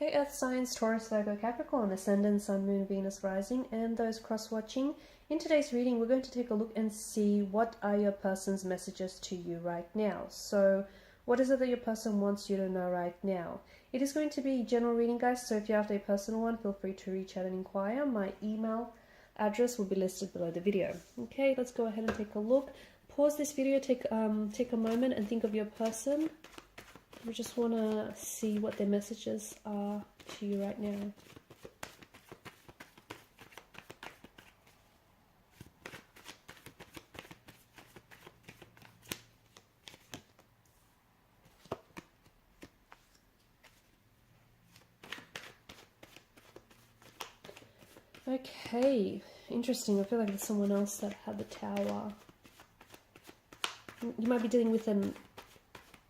Hey Earth signs, Taurus, Virgo, Capricorn, Ascendant, Sun, Moon, Venus, Rising, and those cross-watching. In today's reading, we're going to take a look and see what are your person's messages to you right now. So, what is it that your person wants you to know right now? It is going to be a general reading, guys, so if you have a personal one, feel free to reach out and inquire. My email address will be listed below the video. Okay, let's go ahead and take a look. Pause this video, take a moment and think of your person. We just want to see what their messages are to you right now. Okay, interesting. I feel like there's someone else that had the Tower. You might be dealing with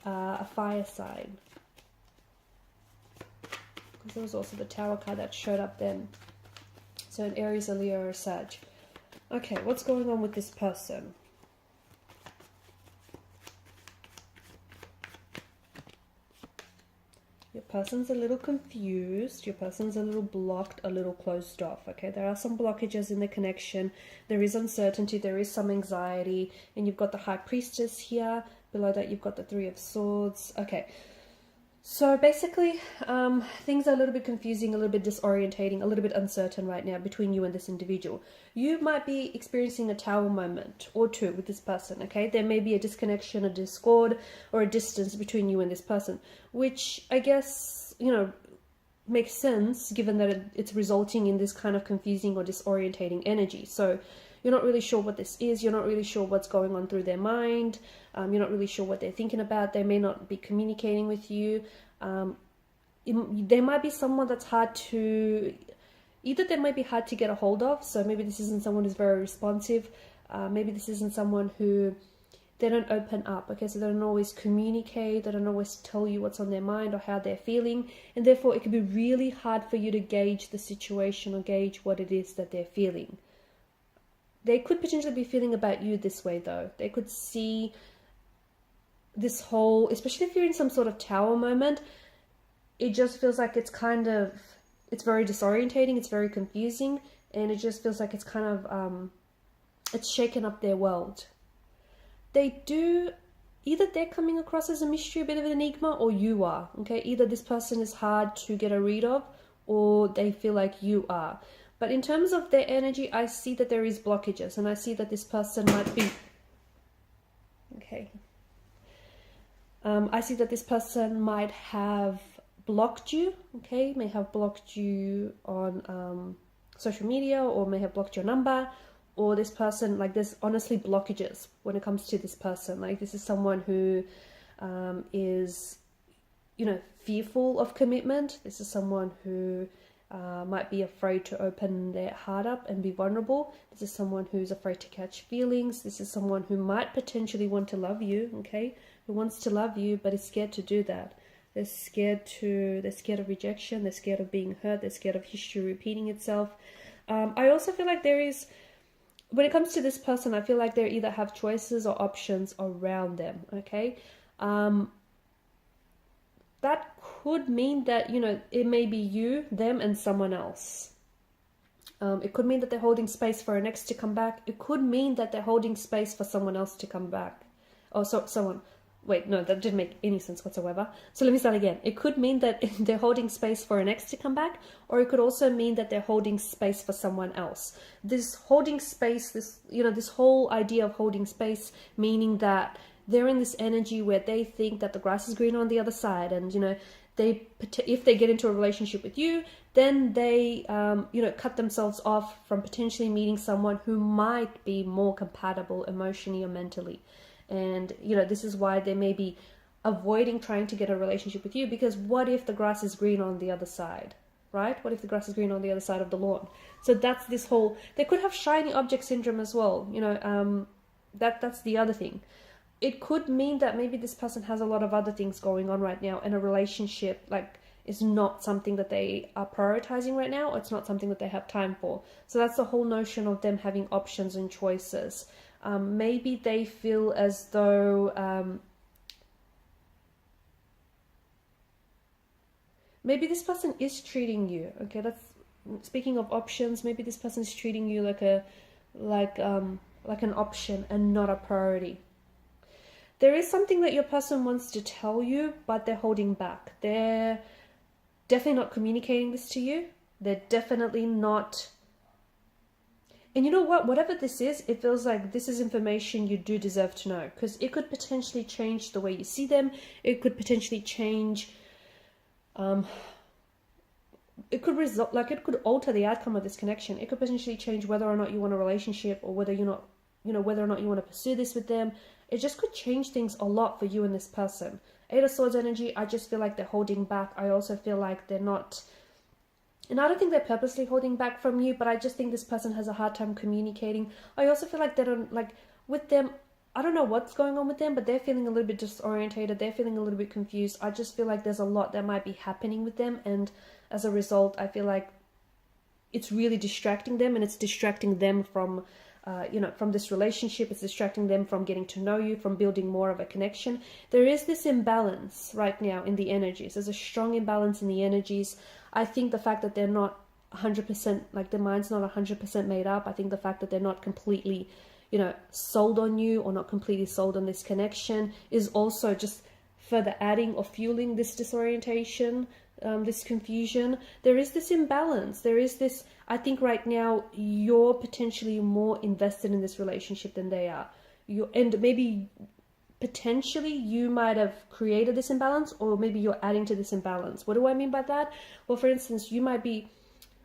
a fire sign. Because there was also the Tower card that showed up then. So an Aries, a Leo, or a Sag. Okay, what's going on with this person? Your person's a little confused. Your person's a little blocked, a little closed off. Okay, there are some blockages in the connection. There is uncertainty. There is some anxiety. And you've got the High Priestess here. Below that, you've got the Three of Swords. Okay, so basically, things are a little bit confusing, a little bit disorientating, a little bit uncertain right now between you and this individual. You might be experiencing a Tower moment or two with this person, okay? There may be a disconnection, a discord, or a distance between you and this person, which I guess, you know, makes sense given that it's resulting in this kind of confusing or disorientating energy. So you're not really sure what this is. You're not really sure what's going on through their mind. You're not really sure what they're thinking about. They may not be communicating with you. There might be someone that's hard to... Either they might be hard to get a hold of. So maybe this isn't someone who's very responsive. Maybe this isn't someone who... They don't open up, okay? So they don't always communicate. They don't always tell you what's on their mind or how they're feeling. And therefore, it can be really hard for you to gauge the situation or gauge what it is that they're feeling. They could potentially be feeling about you this way, though. They could see this whole, especially if you're in some sort of Tower moment, it just feels like it's kind of, it's very disorientating, it's very confusing, and it just feels like it's kind of, it's shaken up their world. They do, either they're coming across as a mystery, a bit of an enigma, or you are, okay? Either this person is hard to get a read of, or they feel like you are. But in terms of their energy, I see that there is blockages, and I see that this person might be... Okay. I see that this person might have blocked you, okay? May have blocked you on social media, or may have blocked your number, or this person, like, there's honestly blockages when it comes to this person. Like, this is someone who is, you know, fearful of commitment. This is someone who... might be afraid to open their heart up and be vulnerable. This is someone who's afraid to catch feelings. This is someone who might potentially want to love you, okay? Who wants to love you, but is scared to do that. They're scared of rejection. They're scared of being hurt. They're scared of history repeating itself. I also feel like there is, when it comes to this person, I feel like they either have choices or options around them, okay? That could mean that, you know, it may be you, them, and someone else. It could mean that they're holding space for an ex to come back. It could mean that they're holding space for someone else to come back. Oh, so someone... Wait, no, that didn't make any sense whatsoever. So let me start again. It could mean that they're holding space for an ex to come back, or it could also mean that they're holding space for someone else. This holding space, this, you know, this whole idea of holding space, meaning that they're in this energy where they think that the grass is greener on the other side, and, you know, if they get into a relationship with you, then they, you know, cut themselves off from potentially meeting someone who might be more compatible emotionally or mentally. And, you know, this is why they may be avoiding trying to get a relationship with you, because what if the grass is green on the other side, right? What if the grass is green on the other side of the lawn? So that's this whole, they could have shiny object syndrome as well, you know, that's the other thing. It could mean that maybe this person has a lot of other things going on right now, and a relationship, like, is not something that they are prioritizing right now, or it's not something that they have time for. So that's the whole notion of them having options and choices. Maybe they feel as though maybe this person is treating you, okay, that's speaking of options, maybe this person is treating you like a like an option and not a priority. There is something that your person wants to tell you, but they're holding back. They're definitely not communicating this to you. They're definitely not. And you know what? Whatever this is, it feels like this is information you do deserve to know, because it could potentially change the way you see them. It could potentially change. It could result, like, it could alter the outcome of this connection. It could potentially change whether or not you want a relationship, or whether you're not, whether or not you want to pursue this with them. It just could change things a lot for you and this person. Eight of Swords energy, I just feel like they're holding back. I also feel like they're not, and I don't think they're purposely holding back from you, but I just think this person has a hard time communicating. I also feel like they don't, like, with them, I don't know what's going on with them, but they're feeling a little bit disorientated. They're feeling a little bit confused. I just feel like there's a lot that might be happening with them, and as a result, I feel like it's really distracting them, and it's distracting them from, from this relationship. It's distracting them from getting to know you, from building more of a connection. There is this imbalance right now in the energies. There's a strong imbalance in the energies. I think the fact that they're not 100%, like their mind's not 100% made up. I think the fact that they're not completely, sold on you, or not completely sold on this connection, is also just further adding or fueling this disorientation, this confusion. There is this imbalance. There is this, I think right now you're potentially more invested in this relationship than they are. And maybe potentially you might have created this imbalance, or maybe you're adding to this imbalance. What do I mean by that? Well, for instance, you might be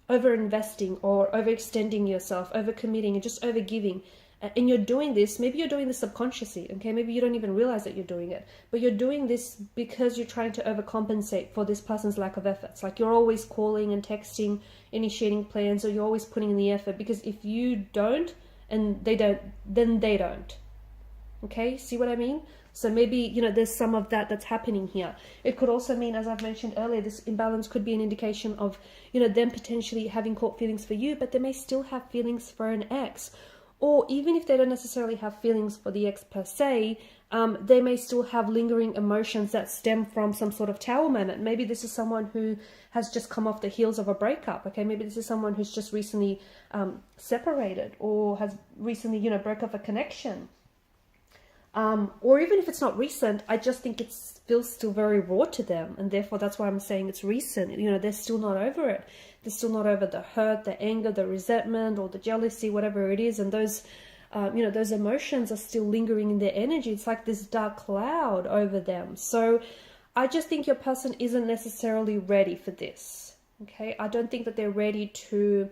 over investing or overextending yourself, over committing, and just over giving. And you're doing this, maybe you're doing this subconsciously, okay? Maybe you don't even realize that you're doing it, but you're doing this because you're trying to overcompensate for this person's lack of efforts. Like, you're always calling and texting, initiating plans, or you're always putting in the effort, because if you don't and they don't, then they don't. Okay, see what I mean? So maybe, there's some of that that's happening here. It could also mean, as I've mentioned earlier, this imbalance could be an indication of, them potentially having caught feelings for you, but they may still have feelings for an ex. Or even if they don't necessarily have feelings for the ex per se, they may still have lingering emotions that stem from some sort of tower moment. Maybe this is someone who has just come off the heels of a breakup. Okay, maybe this is someone who's just recently separated, or has recently, broke off a connection. Or even if it's not recent, I just think it feels still very raw to them, and therefore that's why I'm saying it's recent. They're still not over it. They're still not over the hurt, the anger, the resentment, or the jealousy, whatever it is, and those those emotions are still lingering in their energy. It's like this dark cloud over them. So I just think your person isn't necessarily ready for this. Okay, I don't think that they're ready to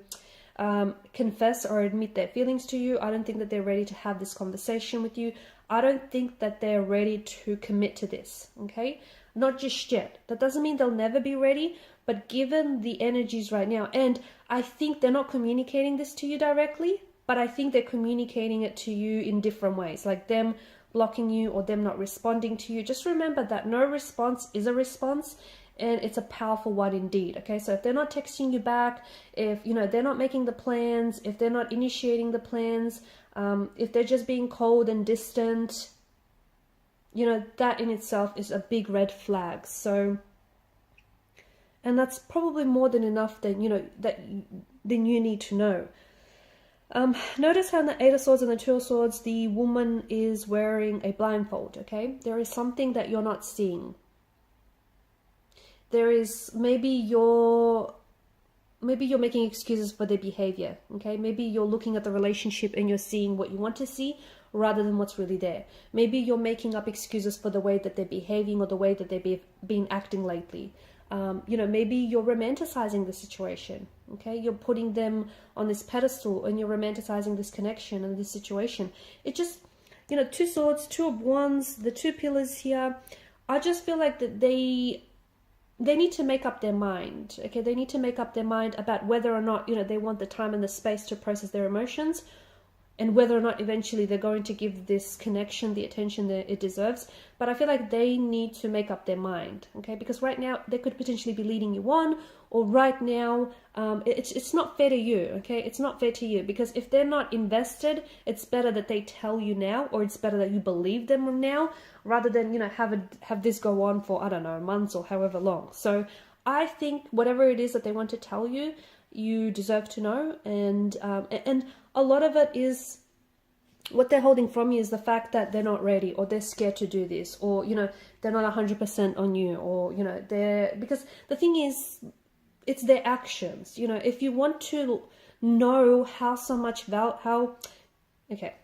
confess or admit their feelings to you. I don't think that they're ready to have this conversation with you. I don't think that they're ready to commit to this, okay? Not just yet. That doesn't mean they'll never be ready, but given the energies right now, and I think they're not communicating this to you directly, but I think they're communicating it to you in different ways, like them blocking you or them not responding to you. Just remember that no response is a response, and it's a powerful one indeed. Okay, so if they're not texting you back, if they're not making the plans, if they're not initiating the plans, if they're just being cold and distant, that in itself is a big red flag. So, and that's probably more than enough that then you need to know. Notice how in the Eight of Swords and the Two of Swords, the woman is wearing a blindfold. Okay, there is something that you're not seeing. There is, maybe you're making excuses for their behavior. Okay, maybe you're looking at the relationship and you're seeing what you want to see rather than what's really there. Maybe you're making up excuses for the way that they're behaving or the way that they've been acting lately. Maybe you're romanticizing the situation. Okay, you're putting them on this pedestal and you're romanticizing this connection and this situation. It just, Two Swords, Two of Wands, the two pillars here. I just feel like that they need to make up their mind. Okay, they need to make up their mind about whether or not they want the time and the space to process their emotions, and whether or not eventually they're going to give this connection the attention that it deserves. But I feel like they need to make up their mind, okay? Because right now they could potentially be leading you on, or right now it's not fair to you, okay? It's not fair to you, because if they're not invested, it's better that they tell you now, or it's better that you believe them now, rather than have this go on for, I don't know, months or however long. So I think whatever it is that they want to tell you, you deserve to know. And a lot of it is, what they're holding from you is the fact that they're not ready, or they're scared to do this, or, you know, they're not 100% on you, or, you know, because the thing is, it's their actions. You know, if you want to know okay,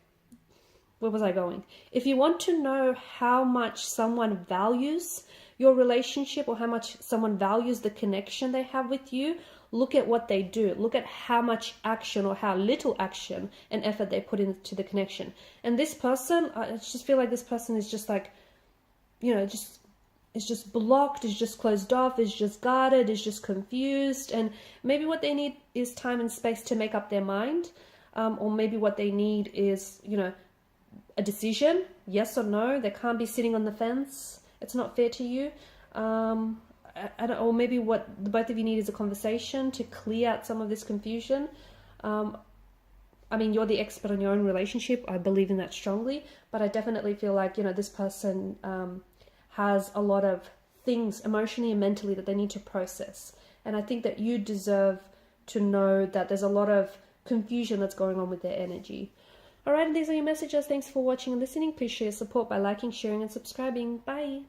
where was I going? If you want to know how much someone values your relationship, or how much someone values the connection they have with you, look at what they do. Look at how much action, or how little action and effort they put into the connection. And this person, I just feel like this person is just like, you know, is just blocked, is just closed off, is just guarded, is just confused. And maybe what they need is time and space to make up their mind. Or maybe what they need is, you know, a decision, yes or no. They can't be sitting on the fence. It's not fair to you. Or maybe what the both of you need is a conversation to clear out some of this confusion. I mean, you're the expert on your own relationship. I believe in that strongly. But I definitely feel like, you know, this person has a lot of things emotionally and mentally that they need to process. And I think that you deserve to know that there's a lot of confusion that's going on with their energy. Alright, and these are your messages. Thanks for watching and listening. Please show your support by liking, sharing, and subscribing. Bye.